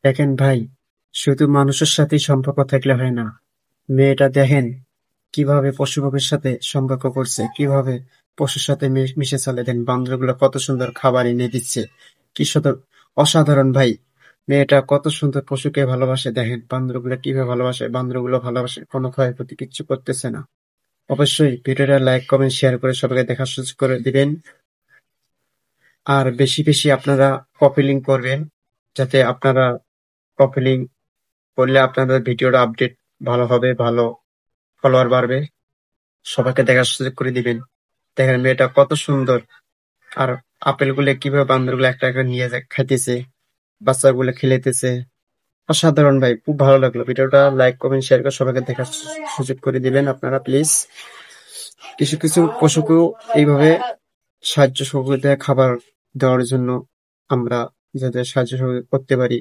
দেখেন ভাই, শুধু মানুষের সাথেই সম্পর্ক থাকলে হয় না। মেয়েটা দেখেন কিভাবে পশু পক্ষীর সাথে সম্পর্ক করছে, কিভাবে পশুর সাথে মিশে চলে। দেন বান্দরগুলো কত সুন্দর খাবার এনে দিচ্ছে, কি সুন্দর, অসাধারণ ভাই। মেয়েটা কত সুন্দর পশুকে ভালোবাসে, দেখেন বান্দরগুলো কিভাবে ভালোবাসে, বান্দরগুলো ভালোবাসে, কোনো ক্ষয়ক্ষতি কিচ্ছু করতেছে না। অবশ্যই ভিডিওটা লাইক কমেন্ট শেয়ার করে সবাইকে দেখার সুযোগ করে দিবেন। আর বেশি বেশি আপনারা কপি লিঙ্ক করবেন, যাতে আপনারা কপি লিঙ্ক করলে আপনাদের ভিডিওটা আপডেট ভালো হবে, ভালো ফলোয়ার বাড়বে, সবাইকে দেখার সুযোগ করে দিবেন। দেখেন মেয়েটা কত সুন্দর। আর আপেল গুলো কিভাবে বান্দরগুলো একটা একটা নিয়ে যায় খাইতেছে, বাচ্চাগুলো খেলেতেছে। অসাধারণ ভাই, খুব ভালো লাগলো। ভিডিওটা লাইক কমেন্ট শেয়ার করে সবাইকে দেখার সুযোগ করে দিবেন আপনারা প্লিজ। কিছু কিছু পশুকেও এইভাবে সাহায্য সহযোগিতা খাবার দেওয়ার জন্য আমরা যাতে সাহায্য সহযোগিতা করতে পারি।